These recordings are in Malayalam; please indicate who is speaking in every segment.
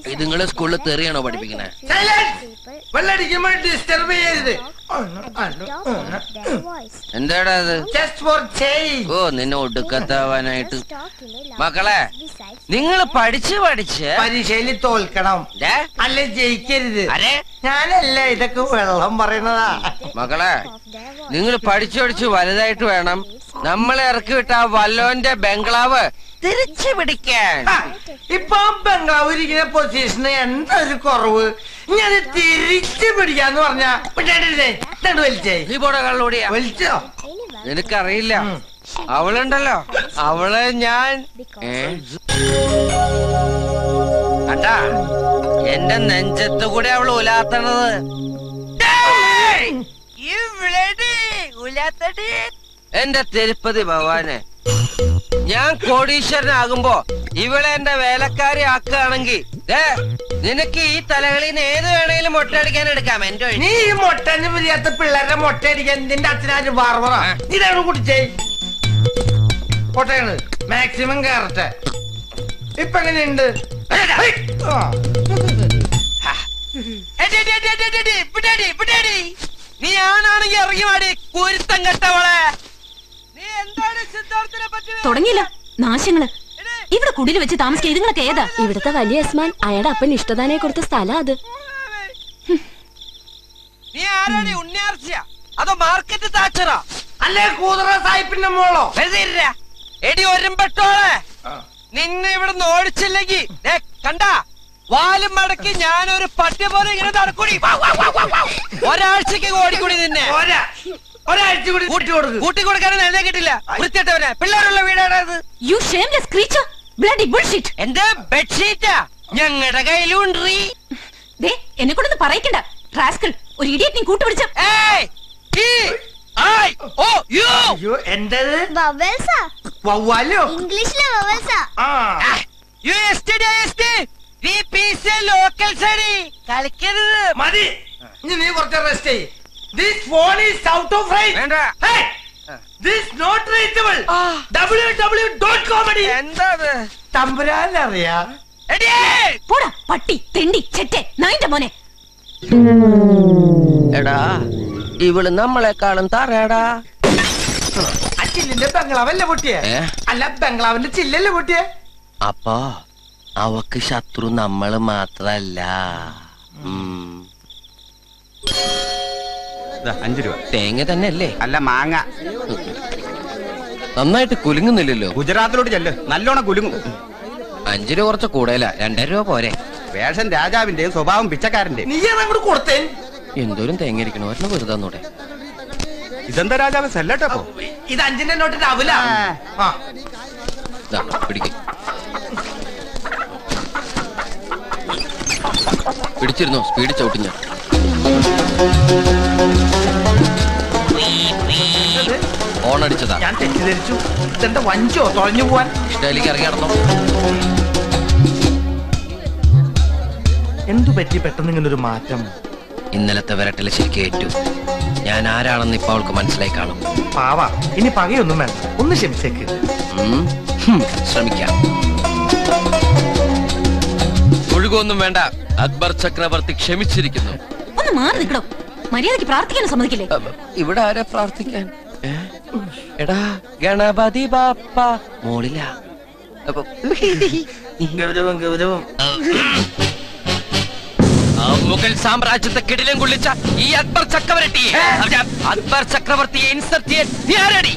Speaker 1: ഇത് നിങ്ങളെ സ്കൂളിൽ തെറിയാണോ പഠിപ്പിക്കണേ? എന്താടാ അത്? ഓ നിന്നെ ഒടുക്കത്താവാനായിട്ട്. മക്കളെ നിങ്ങൾ പഠിച്ച്
Speaker 2: പരീക്ഷയിൽ തോൽക്കണം, അല്ലെ ജയിക്കരുത്. ഞാനല്ല ഇതൊക്കെ വെള്ളം പറയുന്നതാ.
Speaker 1: മക്കളെ നിങ്ങൾ പഠിച്ചു വലുതായിട്ട് വേണം നമ്മളെ ഇറക്കി വിട്ട ആ വല്ലോന്റെ ബംഗ്ലാവ് തിരിച്ചു പിടിക്കാൻ.
Speaker 2: ഇപ്പൊ ബംഗ്ലാവ് ഇരിക്കുന്ന പൊസിഷന് എന്തൊരു കുറവ്. ഞാൻ തിരിച്ചു പിടിക്കാന്ന് പറഞ്ഞാ വലിച്ചേ.
Speaker 1: നീ പോടാ കള്ളോടിയാ.
Speaker 2: വലിച്ചോ?
Speaker 1: നിനക്കറിയില്ല, അവളുണ്ടല്ലോ, അവളെ ഞാൻ കണ്ടാ എന്റെ നെഞ്ചത്ത് കൂടെ അവള് ഉലാത്തണത്. എന്റെ തിരുപ്പതി ഭഗവാനെ, ഞാൻ കോടീശ്വരനാകുമ്പോ ഇവളെ എന്റെ വേലക്കാരി ആക്കുകയാണെങ്കിൽ നിനക്ക് ഈ തലകളിന്ന് ഏത് വേണേലും മൊട്ടയടിക്കാൻ എടുക്കാം. എന്റെ
Speaker 2: നീ ഈ മൊട്ടന് പിരിയാത്ത പിള്ളേരുടെ മൊട്ടയടിക്കാൻ നിന്റെ അച്ഛനാര് ബാർബറ. ഇതാണ് കുടിച്ചേ പൊട്ടയാണ് മാക്സിമം കയറട്ടെ. ഇപ്പൊ എങ്ങനെയുണ്ട്?
Speaker 1: നീ ആണാണെങ്കിൽ ഇറങ്ങി വാടി കുരുത്തം കെട്ടവളെ. നീ എന്താണ് സിദ്ധാർത്ഥനെ പറ്റി
Speaker 3: തുടങ്ങിയില്ല നാശങ്ങള്. ഇവിടെ കുടിൽ വെച്ച് താമസിക്കുക ഇതുങ്ങളൊക്കെ ഏതാ?
Speaker 4: ഇവിടുത്തെ വലിയ യസ്മാൻ അയാളുടെ അപ്പൻ ഇഷ്ടദാനെ കൊടുത്ത സ്ഥലം അത്.
Speaker 1: നീ ആരാണ്? ഉണ്ണിയാർച്ചയാ അതോ മാർക്കറ്റ് താച്ചറാ?
Speaker 2: അല്ലേ കൂതറ സാഹിബിന്റെ മോളോ?
Speaker 1: എടി ഒരുമ്പെട്ടോളെ, നിന്നെ ഇവിടുന്ന് ഓടിച്ചില്ലെങ്കിൽ കണ്ടാ വാലും മടക്കി ഞാനൊരു പട്ടി പോലെ ഇങ്ങനെ നടക്കൂടി. ഒരാഴ്ചക്ക് ഓടിക്കൂടി നിന്നെ.
Speaker 2: ഒരാഴ്ച കൂടി
Speaker 1: കൂട്ടി കൊടുക്കാനും എന്നെ കിട്ടില്ല. വൃത്തിയിട്ടവനെ പിള്ളേരുള്ള വീടാണത്. എന്റെ ബെഡ്ഷീറ്റാ ഞങ്ങളുടെ കയ്യിലുണ്ട്.
Speaker 3: എന്നെ കൊണ്ടൊന്ന് പറയിക്കണ്ട റാസ്കൽ. ഒരു ഇഡിയറ്റ് നീ കൂട്ടുപിടിച്ച.
Speaker 2: എന്തത്? വവ്വാലോ?
Speaker 5: ഇംഗ്ലീഷിലെ വവ്വാൽസാ.
Speaker 1: കളിക്കരുത്.
Speaker 2: മതി, നീ കുറച്ച് റെസ്റ്റ് ചെയ്യ്. This phone is out of range. Hey, this not reachable. www.comedy.
Speaker 1: എന്താത്?
Speaker 2: തമ്പുരാനറിയാ?
Speaker 3: പോടാ പട്ടി തെണ്ടി ചെറ്റെ നായിന്റെ മോനെ.
Speaker 1: എടാ ഇവള് നമ്മളെക്കാളും തറയടാ.
Speaker 2: ആ ചില്ലിന്റെ ബംഗ്ലാവല്ലേ പൊട്ടിയേ? അല്ല ബംഗ്ലാവിന്റെ ചില്ലല്ലേ പൊട്ടിയേ?
Speaker 1: അപ്പൊ അവക്ക് ശത്രു നമ്മള് മാത്രല്ല.
Speaker 6: 5 രൂപ.
Speaker 1: തേങ്ങ തന്നെ അല്ലേ?
Speaker 6: അല്ല മാങ്ങ.
Speaker 1: നന്നായിട്ട് കുലുങ്ങുന്നില്ലല്ലോ.
Speaker 6: ഗുജറാത്തിലോട്ട് ചെല്ല്, നല്ലോണം കുലുങ്ങും.
Speaker 1: 5 രൂപ കുറച്ച് കൂടുതല. 2 രൂപ പോരെ?
Speaker 6: വേഷം രാജാവിന്റെയും സ്വഭാവം പിച്ചക്കാരന്റെയും.
Speaker 2: നീ അങ്ങോട്ട് കൊടുത്തേ.
Speaker 1: എന്തോരം തേങ്ങ ഇരിക്കണോ? ഒരെണ്ണം വെറുതെ തന്നൂടെ?
Speaker 6: ഇതെന്താ രാജാവ് സെല്ലട്ടപ്പോ?
Speaker 2: ഇത് 5ന്റെ നോട്ടിന്റെ അവല.
Speaker 1: പിടിക്ക്. പിടിച്ചിരുന്നോ? സ്പീഡ് ചവിട്ടി ഞാൻ. ഓണടിച്ചതാ.
Speaker 2: ഞാൻ തെറ്റിദ്ധരിച്ചു. ഇതെന്താ വഞ്ചോ തുഴഞ്ഞു പോവാൻ?
Speaker 1: ഇഷ്ടയിലേക്ക് ഇറങ്ങി നടന്നോ.
Speaker 2: എന്തു പറ്റി പെട്ടെന്ന് ഇങ്ങനൊരു മാറ്റം?
Speaker 1: ഇന്നലത്തെ വിരട്ടല് ശരിക്കും ഏറ്റു. ഞാൻ ആരാണെന്ന് ഇപ്പൊ അവൾക്ക് മനസ്സിലായി കാണും.
Speaker 2: പാവ, ഇനി പകയൊന്നും വേണ്ട, ഒന്ന് ക്ഷമിച്ചേക്ക്.
Speaker 1: ശ്രമിക്കാം. ഒഴുകൊന്നും വേണ്ട. അക്ബർ ചക്രവർത്തി ക്ഷമിച്ചിരിക്കുന്നു.
Speaker 3: ഒന്ന് മാറി നിൽക്കണോ? മര്യാദയ്ക്ക് പ്രാർത്ഥിക്കാനും സമ്മതിക്കില്ലേ?
Speaker 1: ഇവിടെ ആരെ പ്രാർത്ഥിക്കാൻ? എടാ ഗണപതി ബാപ്പ മോളില.
Speaker 2: ഗൗരവം ഗൗരവം.
Speaker 1: മുഗൾ സാമ്രാജ്യത്തെ കിടിലം കൊള്ളിച്ച ഈ അക്ബർ ചക്രവർത്തിയെ ഇൻസൾട്ട് ചെയ്യാൻ നീ ആരാടി?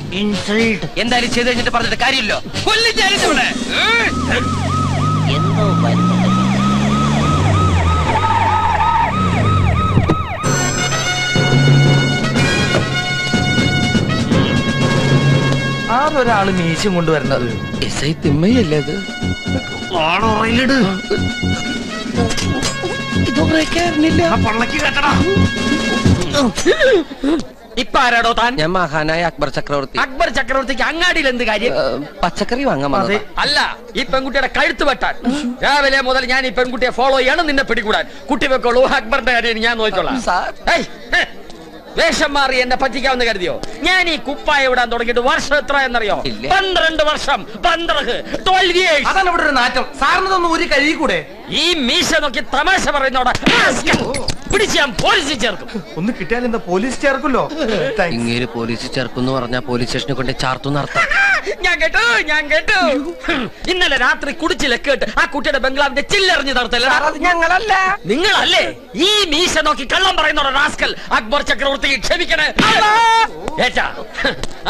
Speaker 1: എന്തായാലും ചെയ്ത് കഴിഞ്ഞിട്ട് പറഞ്ഞിട്ട് കാര്യമില്ലോ. കൊല്ലിച്ചാലിവിടെ എന്തോ വരുന്നുണ്ട്.
Speaker 2: ആരൊരാള് മീശം കൊണ്ടുവരുന്നത്?
Speaker 1: എസ് ഐ തിമ്മയല്ലേ അത്?
Speaker 2: പള്ളക്ക് കേട്ടടാ.
Speaker 7: ഇപ്പൊ ആരാടോ താൻ?
Speaker 1: ഞാൻ മഹാനായ അക്ബർ ചക്രവർത്തി.
Speaker 7: അക്ബർ ചക്രവർത്തിക്ക് അങ്ങാടിയിൽ എന്ത് കാര്യം?
Speaker 1: പച്ചക്കറി വാങ്ങാൻ.
Speaker 7: അല്ല, ഈ പെൺകുട്ടിയുടെ കഴുത്ത് വെട്ടാൻ. രാവിലെ മുതൽ ഞാൻ ഈ പെൺകുട്ടിയെ ഫോളോ ചെയ്യണം, നിന്നെ പിടികൂടാൻ. കുട്ടി വെക്കോളൂ, അക്ബറിന്റെ കാര്യം ഞാൻ നോക്കിക്കോളാം. വേഷം മാറി എന്നെ പറ്റിക്കാമെന്ന് കരുതിയോ? ഞാൻ ഈ കുപ്പായ ഇടാൻ തുടങ്ങിയിട്ട് വർഷം എത്ര എന്നറിയോ? 12 വർഷം. 12 years.
Speaker 2: അതാണ് ഇവിടെ ഒരു നാറ്റം. സാറിനതൊന്നും ഒരു കഴിയൂടെ?
Speaker 7: ഈ മീശ നോക്കി തമാശ പറയുന്നോടാ. പിടിച്ച് ഞാൻ പോലീസിൽ ചേർക്കും.
Speaker 2: ഒന്ന് കിട്ടിയാൽ എന്താ പോലീസ് ചേർക്കുമല്ലോ.
Speaker 1: ഇങ്ങനെ പോലീസ് ചേർക്കുന്നു പറഞ്ഞാൽ പോലീസ് സ്റ്റേഷനെ കൊണ്ട് ചാർത്തു നടത്താം.
Speaker 7: ഞാൻ കേട്ടു. ഇന്നലെ രാത്രി കുടിച്ച് ലക്കേട്ട് ആ കുട്ടിയുടെ ബംഗ്ലാവിന്റെ ചില്ലെറിഞ്ഞ് നടത്തല്ല.
Speaker 1: ഞങ്ങളല്ല.
Speaker 7: നിങ്ങളല്ലേ ഈ മീശ നോക്കി കള്ളം പറയുന്നോടാ റാസ്കൽ. അക്ബർ ചക്രവർത്തി ക്ഷമിക്കണേ. ഏറ്റാ,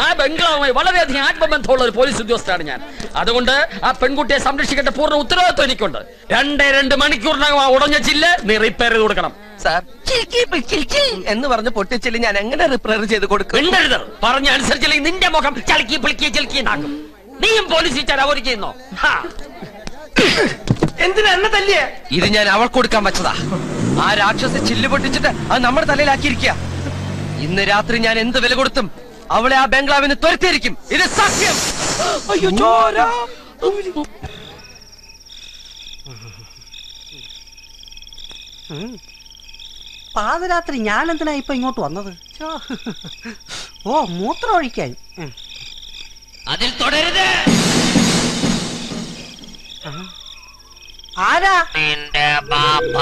Speaker 7: ആ ബംഗ്ലാവുമായി വളരെയധികം ആത്മബന്ധമുള്ള ഒരു പോലീസ് ഉദ്യോഗസ്ഥനാണ് ഞാൻ. അതുകൊണ്ട് ആ പെൺകുട്ടിയെ സംരക്ഷിക്കേണ്ട പൂർണ്ണ ഉത്തരവാദിത്വം എനിക്കുണ്ട്. 2 മണിക്കൂറിനകം ആ ഉടഞ്ഞ ചില്ല് നീ റിപ്പയർ ചെയ്ത് കൊടുക്കണം.
Speaker 1: സാർ എന്ന് പറഞ്ഞ് പൊട്ടിച്ചില്ല ഞാൻ എങ്ങനെ റിപ്പയർ ചെയ്ത് കൊടുക്കും?
Speaker 7: മിണ്ടരുത്. പറഞ്ഞ അനുസരിച്ചില്ലെങ്കിൽ നിന്റെ മുഖം ചളിക്കി പിളിക്കി ചിൽക്കി നാക്കും. നീയും പോലീസിൽ ചരവരിക്കുന്നോ?
Speaker 2: എന്തിനാ എന്നെ തല്ലിയേ?
Speaker 1: ഇത് ഞാൻ അവൾക്ക് കൊടുക്കാൻ വെച്ചതാ. ആ രാക്ഷസ ചില്ല് പൊട്ടിച്ചിട്ട് അത് നമ്മുടെ തലയിലാക്കിയിരിക്കുക. ഇന്ന് രാത്രി ഞാൻ എന്ത് വില കൊടുത്തും അവളെ ആ ബംഗ്ലാവിന് തുരത്തിയിരിക്കും. ഇത് സത്യം. അയ്യോ ചോര.
Speaker 5: പാതിരാത്രി ഞാൻ എന്തിനാ ഇപ്പൊ ഇങ്ങോട്ട് വന്നത്? ഓ, മൂത്രം ഒഴിക്കാൻ.
Speaker 1: അതിൽ തുടരുത്.
Speaker 5: ആരാ?
Speaker 1: നിന്റെ ബാപ്പ.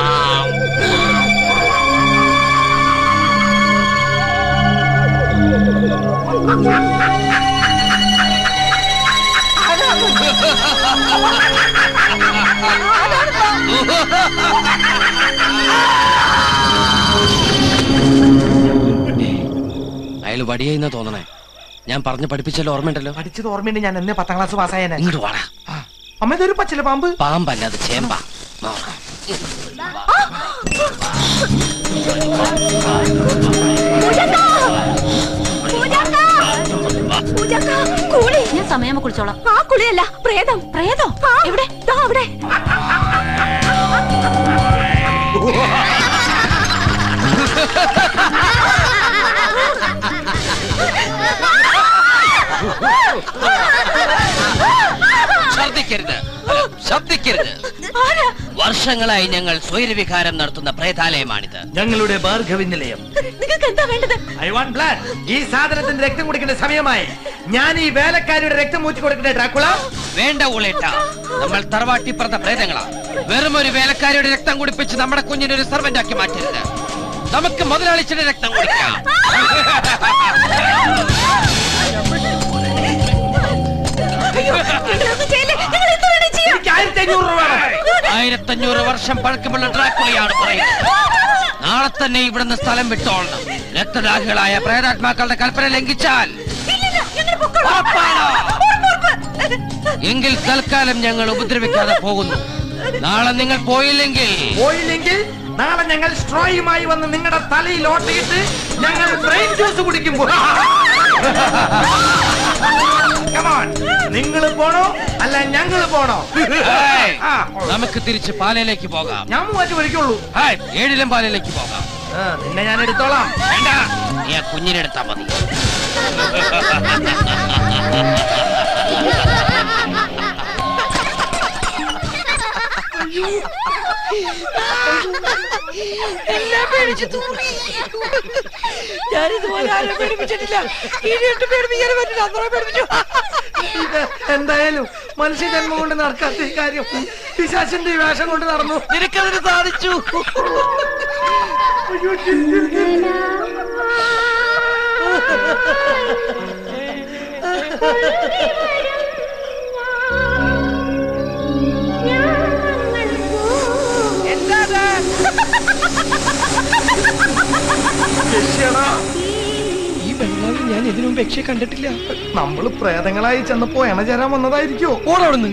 Speaker 1: അയാൾ വടിയെന്നാ തോന്നണേ. ഞാൻ പറഞ്ഞു പഠിപ്പിച്ചല്ലോ, ഓർമ്മയുണ്ടല്ലോ?
Speaker 2: പഠിച്ചത് ഓർമ്മയുണ്ട്. ഞാൻ എന്നെ 10ാം ക്ലാസ് പാസ്സായ.
Speaker 1: ഇങ്ങോട്ട് വാടാ.
Speaker 2: അമ്മ ഇതൊരു പച്ചില പാമ്പ്.
Speaker 1: പാമ്പല്ല, അത് ചേമ്പാ.
Speaker 3: ഞാൻ സമയം കുളിച്ചോളാം.
Speaker 4: ആ കുളിയല്ല, പ്രേതം.
Speaker 3: പ്രേതോ? എവിടെ?
Speaker 4: അവിടെ.
Speaker 1: ശബ്ദിക്കരുത്, ശബ്ദിക്കരുത്. വർഷങ്ങളായി ഞങ്ങൾ സ്വൈരവിഹാരം നടത്തുന്ന പ്രേതാലയമാണിത്.
Speaker 2: ഞങ്ങളുടെ ഭാർഗവി നിലയം.
Speaker 4: നിങ്ങൾക്ക് എന്താ വേണ്ടത്?
Speaker 2: I want blood. ഈ സാധനത്തിന്റെ രക്തം കുടിക്കേണ്ട സമയമായി. ഞാൻ ഈ വേലക്കാരിയുടെ രക്തം മൂറ്റി കൊടുക്കട്ടെ ഡ്രാക്കുള?
Speaker 1: വേണ്ട ഊളേട്ട, നമ്മൾ തറവാട്ടി പറഞ്ഞ പ്രേതങ്ങളാ. വെറും ഒരു വേലക്കാരിയുടെ രക്തം കുടിപ്പിച്ച് നമ്മുടെ കുഞ്ഞിനെ ഒരു സർവന്റ് ആക്കി മാറ്റരുത്. നമുക്ക് മുതലാളിച്ചിന്റെ രക്തം കുടിക്കാം. 1500 വർഷം പഴക്കമുള്ള ഡ്രാക്കുളയാണ് പറയുന്നത്. നാളെ തന്നെ ഇവിടുന്ന് സ്ഥലം വിട്ടോളണം. രക്തദാഹികളായ പ്രേതാത്മാക്കളുടെ കൽപ്പന ലംഘിച്ചാൽ എങ്കിൽ തൽക്കാലം ഞങ്ങൾ ഉപദ്രവിക്കാതെ പോകുന്നു. നാളെ നിങ്ങൾ പോയില്ലെങ്കിൽ
Speaker 2: നാളെ ഞങ്ങൾ സ്ട്രോയുമായി വന്ന് നിങ്ങളുടെ തലയിൽ ഓട്ടയിട്ട് ഞങ്ങൾ ബ്രെയിൻ ജ്യൂസ് കുടിക്കുമ്പോൾ നിങ്ങൾ പോണോ അല്ല ഞങ്ങൾ പോണോ?
Speaker 1: നമുക്ക് തിരിച്ച് പാലയിലേക്ക് പോകാം.
Speaker 2: ഞാൻ മൂവാറ്റ് വഴിക്കുള്ളൂ.
Speaker 1: 7 പാലയിലേക്ക് പോകാം.
Speaker 2: നിന്നെ ഞാൻ എടുത്തോളാം.
Speaker 1: വേണ്ട, നീ ആ കുഞ്ഞിനെടുത്താ മതി.
Speaker 8: എല്ലാം പേടിച്ചു തൂറി. ഞാനിതുപോലെ ആരും പേടിപ്പിച്ചിട്ടില്ല. ഇനിയിട്ട് പേടിപ്പിക്കാൻ പറ്റില്ല. അത്ര പേടിപ്പിച്ചു.
Speaker 2: എന്തായാലും മനുഷ്യജന്മം കൊണ്ട് നടക്കാത്ത ഈ കാര്യം പിശാചിന്റെ വേഷം കൊണ്ട് നടന്നു.
Speaker 1: നിനക്കതിന് സാധിച്ചു.
Speaker 2: ഈ ബംഗ്ലാവിൽ ഞാൻ ഇതിനു മുമ്പ് യക്ഷയെ കണ്ടിട്ടില്ല. നമ്മൾ പ്രേതങ്ങളായി ചെന്നപ്പോ എണചേരാൻ വന്നതായിരിക്കോ? ഓടവിടുന്ന്.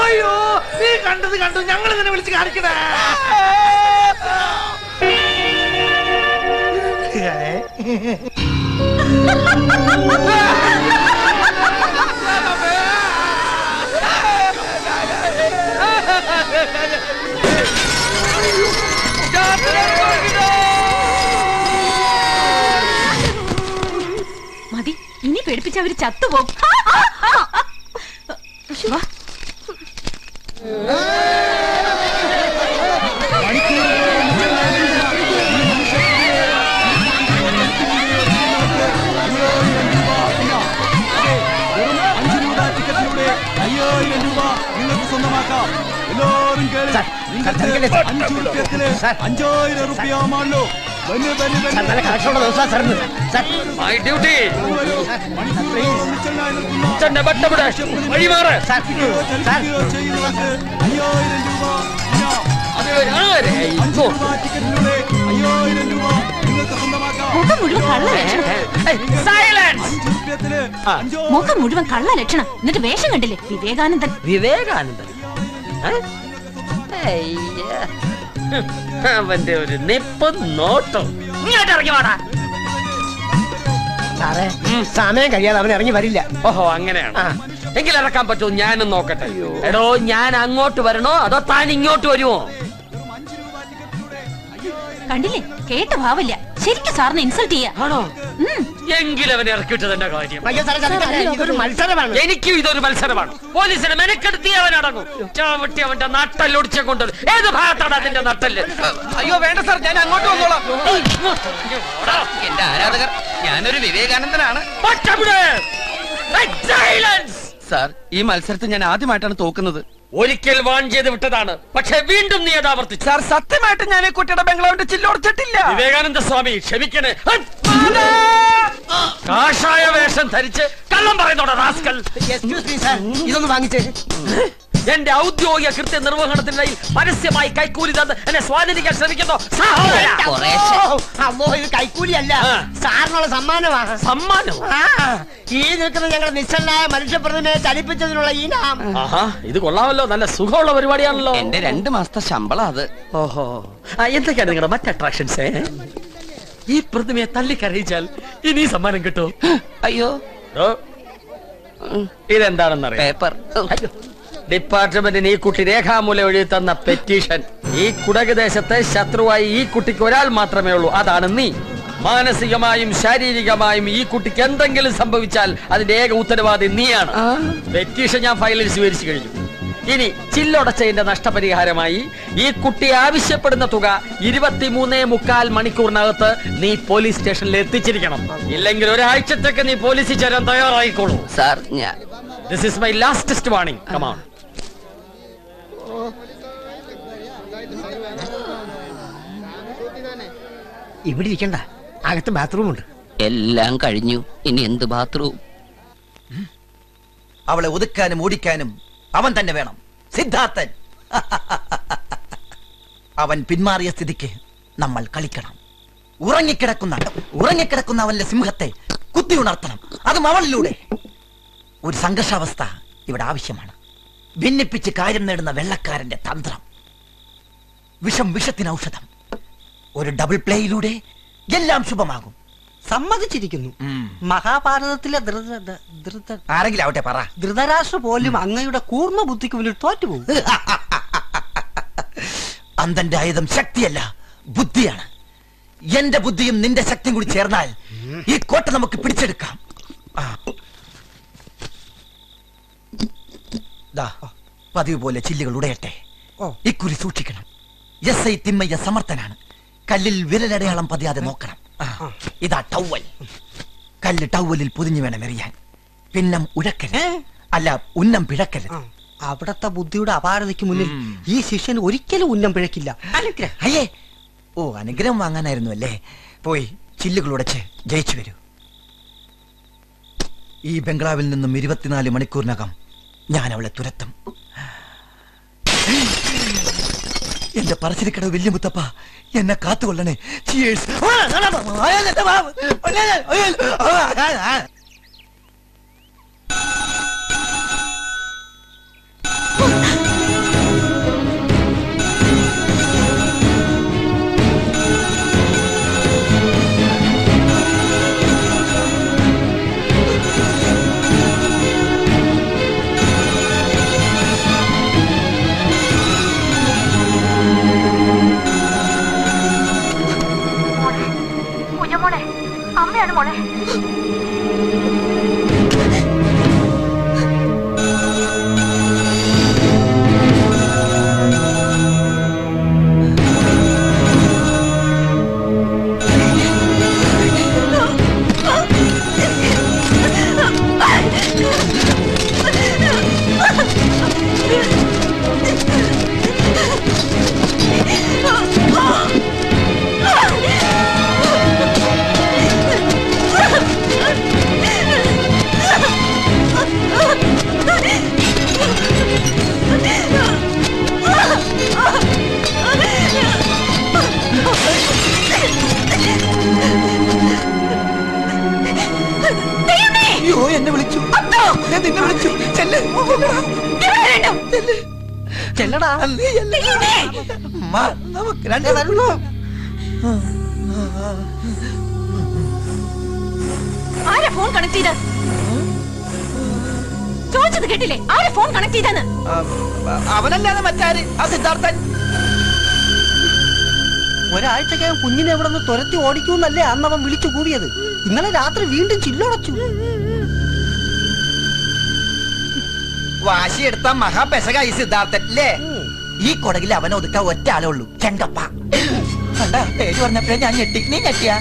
Speaker 2: അയ്യോ, നീ കണ്ടത് കണ്ടു. ഞങ്ങൾ ഇതിനെ വിളിച്ച് കാണിക്കണേ.
Speaker 3: മതി, ഇനി പേടിപ്പിച്ച അവര് ചത്തുപോകും. വാ.
Speaker 9: നിങ്ങൾക്ക് സ്വന്തമാക്കാം. എല്ലാവരും കേറി. നിങ്ങൾക്ക് 5,000 റുപ്യാണല്ലോ.
Speaker 7: My duty. ചെന്നെ ബട്ടവിടെ വഴിമാറ്.
Speaker 3: മുഖം മുഴുവൻ കള്ള ലക്ഷണം. മുഖം മുഴുവൻ കള്ള ലക്ഷണം. എന്നിട്ട് വേഷം കണ്ടില്ലേ? വിവേകാനന്ദൻ.
Speaker 7: വിവേകാനന്ദൻ അവന്റെ ഒരു നിപ്പ് നോട്ടം. ഇങ്ങോട്ട് ഇറങ്ങി വാടാ.
Speaker 2: സാറേ, സമയം കഴിയാതെ അവൻ ഇറങ്ങി വരില്ല.
Speaker 7: ഓഹോ, അങ്ങനെയാണ്. എങ്കിൽ ഇറക്കാൻ പറ്റുമോ? ഞാനും നോക്കട്ടെ. എടോ, ഞാൻ അങ്ങോട്ട് വരണോ അതോ താൻ ഇങ്ങോട്ട് വരുമോ?
Speaker 3: കണ്ടില്ലേ? കേട്ട ഭാവമില്ല. ശരിക്കും സാറിനെ ഇൻസൾട്ട് ചെയ്യാ.
Speaker 7: ആണോ? എങ്കിലും അവനെ ഇറക്കിവിട്ടതിന്റെ കാര്യം.
Speaker 2: ഇതൊരു മത്സരമാണ്.
Speaker 7: എനിക്കും ഇതൊരു മത്സരമാണ്. പോലീസിനെ മെനക്കെടുത്തി അവൻ അടങ്ങും. ചാവട്ടി അവന്റെ നട്ടല്ലൊടിച്ച കൊണ്ടത്. ഏത് ഭാഗത്താണ് അതിന്റെ നട്ടല്?
Speaker 1: അയ്യോ വേണ്ട സാർ, ഞാൻ അങ്ങോട്ട് വന്നോളാം. എന്റെ ആരാധകർ, ഞാനൊരു വിവേകാനന്ദനാണ്. സാർ, ഈ മത്സരത്തിൽ ഞാൻ ആദ്യമായിട്ടാണ് തോക്കുന്നത്.
Speaker 7: ഒരിക്കൽ വാൺ ചെയ്ത് വിട്ടതാണ്, പക്ഷെ വീണ്ടും നീ അത് ആവർത്തിച്ചു.
Speaker 1: സാർ, സത്യമായിട്ട് ഞാൻ ഈ കുട്ടിയുടെ ബംഗ്ലാവിന്റെ ചില്ലോടിച്ചിട്ടില്ല.
Speaker 7: വിവേകാനന്ദ സ്വാമി ക്ഷമിക്കണേ. കാഷായ വേഷം ധരിച്ച് കള്ളം പറയുന്നോടാ റാസ്കൽ.
Speaker 2: ഇതൊന്ന് വാങ്ങിച്ചേ.
Speaker 7: എന്റെ ഔദ്യോഗിക കൃത്യ നിർവഹണത്തിനിടയിൽ പരസ്യമായി കൈക്കൂലി തന്ന് എന്നെ സ്വാധീനിക്കാൻ ശ്രമിക്കുന്നു.
Speaker 2: അമ്മോ, ഇത് കൈക്കൂലിയല്ല, സാറിനുള്ള സമ്മാനമാണ്.
Speaker 7: സമ്മാനം?
Speaker 2: ഈ നിൽക്കുന്ന ഞങ്ങളുടെ നിശ്ചലനായ മനുഷ്യപ്രതിമയെ ചലിപ്പിച്ചതിനുള്ള ഇനാം.
Speaker 7: ആഹാ, ഇത് കൊള്ളാമല്ലോ. നല്ല സുഖമുള്ള പരിപാടിയാണല്ലോ.
Speaker 1: എന്റെ 2 മാസത്തെ ശമ്പളം അത്.
Speaker 7: ഓഹോ, എന്തൊക്കെയാണ് നിങ്ങളുടെ മറ്റ് അട്രാക്ഷൻസ്? ഈ പ്രതിമയെ തല്ലിക്കരയിച്ചാൽ ഇനി സമ്മാനം കിട്ടും.
Speaker 1: അയ്യോ,
Speaker 7: ഇതെന്താണെന്നറിയാം?
Speaker 1: പേപ്പർ.
Speaker 7: ഡിപ്പാർട്ട്മെന്റിന് ഈ കുട്ടി രേഖാമൂലം എഴുതി തന്ന പെറ്റീഷൻ. ഈ കുടക് ദേശത്തെ ശത്രുവായി ഈ കുട്ടിക്ക് ഒരാൾ മാത്രമേ ഉള്ളൂ, അതാണ് നീ. മാനസികമായും ശാരീരികമായും ഈ കുട്ടിക്ക് എന്തെങ്കിലും സംഭവിച്ചാൽ അതിന്റെ ഏക ഉത്തരവാദി നീയാണ്. പെറ്റീഷൻ ഞാൻ ഫയലിൽ സ്വീകരിച്ചു കഴിഞ്ഞു. ഇനി ചില്ലൊടച്ചതിന്റെ നഷ്ടപരിഹാരമായി ഈ കുട്ടി ആവശ്യപ്പെടുന്ന തുക 23.25 മണിക്കൂറിനകത്ത് നീ പോലീസ് സ്റ്റേഷനിൽ എത്തിച്ചിരിക്കണം. ഇല്ലെങ്കിൽ ഒരാഴ്ചത്തേക്ക് നീ പോലീസിൽ ചേരാൻ തയ്യാറായിക്കോളൂ.
Speaker 1: സാർ, ഞാൻ
Speaker 7: this is my last warning. Come on.
Speaker 2: ഇവിടെ ഇരിക്കണ്ട, അകത്ത് ബാത്റൂം ഉണ്ട്.
Speaker 1: എല്ലാം കഴിഞ്ഞു. ഇനി എന്ത് ബാത്റൂം?
Speaker 10: അവളെ ഒതുക്കാനും ഓടിക്കാനും അവൻ തന്നെ വേണം, സിദ്ധാർത്ഥൻ. അവൻ പിന്മാറിയ സ്ഥിതിക്ക് നമ്മൾ കളിക്കണം. ഉറങ്ങിക്കിടക്കുന്ന അവന്റെ സിംഹത്തെ കുത്തി ഉണർത്തണം, അതും അവളിലൂടെ. ഒരു സംഘർഷാവസ്ഥ ഇവിടെ ആവശ്യമാണ്. ഭിന്നിപ്പിച്ച് കാര്യം നേടുന്ന വെള്ളക്കാരന്റെ തന്ത്രം. വിഷത്തിന് ഔഷധം. ഒരു ഡബിൾ പ്ലേയിലൂടെ എല്ലാം ശുഭമാകും.
Speaker 5: സമ്മതിച്ചിരിക്കുന്നു. മഹാഭാരതത്തിലെ
Speaker 10: ആരെങ്കിലും ആവട്ടെ പറ.
Speaker 5: ധൃതരാഷ്ട്ര പോലും അങ്ങയുടെ കൂർമ്മ ബുദ്ധിക്ക് മുന്നിൽ തോറ്റുപോകും.
Speaker 10: അന്തന്റെ ആയുധം ശക്തിയല്ല, ബുദ്ധിയാണ്. എന്റെ ബുദ്ധിയും നിന്റെ ശക്തിയും കൂടി ചേർന്നാൽ ഈ കോട്ട നമുക്ക് പിടിച്ചെടുക്കാം. പതിവ് പോലെ ചില്ലുകൾ ഉടയട്ടെ. ഇക്കുറി സൂക്ഷിക്കണം. എസ് ഐ തിമ്മയ്യ സമർത്ഥനാണ്. കല്ലിൽ വിരലടയാളം പതിയാതെ നോക്കണം. ഇതാ ടവൽ. കല്ല് ടവലിൽ പൊതിഞ്ഞു വേണം എറിയാൻ. പിന്നം ഉഴക്കരുത്, അല്ല ഉന്നം പിഴക്കരുത്.
Speaker 5: അവിടത്തെ ബുദ്ധിയുടെ അപാരതയ്ക്ക് മുന്നിൽ ഈ ശിഷ്യന് ഒരിക്കലും ഉന്നം പിഴക്കില്ല.
Speaker 10: അയ്യേ, ഓ അനുഗ്രഹം വാങ്ങാനായിരുന്നു അല്ലേ? പോയി ചില്ലുകൾ ഉടച്ച് ജയിച്ചു വരൂ. ഈ ബംഗ്ലാവിൽ നിന്നും 24 മണിക്കൂറിനകം ഞാൻ അവളെ തുരത്തും. എന്റെ പറശ്ശിനിക്കടവ് വലിയ മുത്തപ്പ, എന്നെ കാത്തുകൊള്ളണേ.
Speaker 4: അമ്മയാണ് മോളെ.
Speaker 10: അയ്യോ എന്നെ വിളിച്ചു, നിന്നെ വിളിച്ചു.
Speaker 5: ചെല്ലടാ.
Speaker 10: അമ്മ, നമുക്ക് രണ്ടുപേരും
Speaker 3: ആരാ ഫോൺ കണക്ട് ചെയ്ത? ചോദിച്ചത് കേട്ടില്ലേ? ആരാ ഫോൺ കണക്ട് ചെയ്തെന്ന്?
Speaker 10: അവനല്ലാതെ മറ്റാര്? ആ സിദ്ധാർത്ഥൻ.
Speaker 5: ഒരാഴ്ചക്കകം കുഞ്ഞിനെ ഇവിടെ നിന്ന് തുരത്തി ഓടിക്കൂന്നല്ലേ അന്ന് അവൻ വിളിച്ചു കൂവിയത്. ഇന്നലെ രാത്രി വീണ്ടും ചില്ലടച്ചു.
Speaker 10: വാശിയെടുത്ത മഹാപെശകായി സിദ്ധാർത്ഥൻ അല്ലേ? ഈ കൊടകിൽ അവനെ ഒതുക്കാൻ ഒറ്റ ആളേ ഉള്ളൂ, ചെങ്കപ്പ. കണ്ട പേര് പറഞ്ഞപ്പോഴേ ഞാൻ ഞെട്ടി. നീ ഞെട്ടിയാ?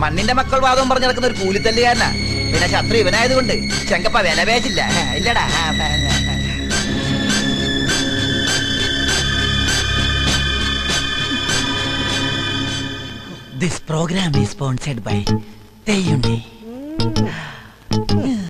Speaker 10: മണ്ണിന്റെ മക്കൾ വാദം പറഞ്ഞു നടക്കുന്ന ഒരു കൂലിത്തല്ലുകാരനാ. പിന്നെ ശത്രു ഇവനായതുകൊണ്ട് ചെങ്കപ്പ വില പേച്ചില്ല. ഇല്ലടാ. This program is sponsored by Teyundi.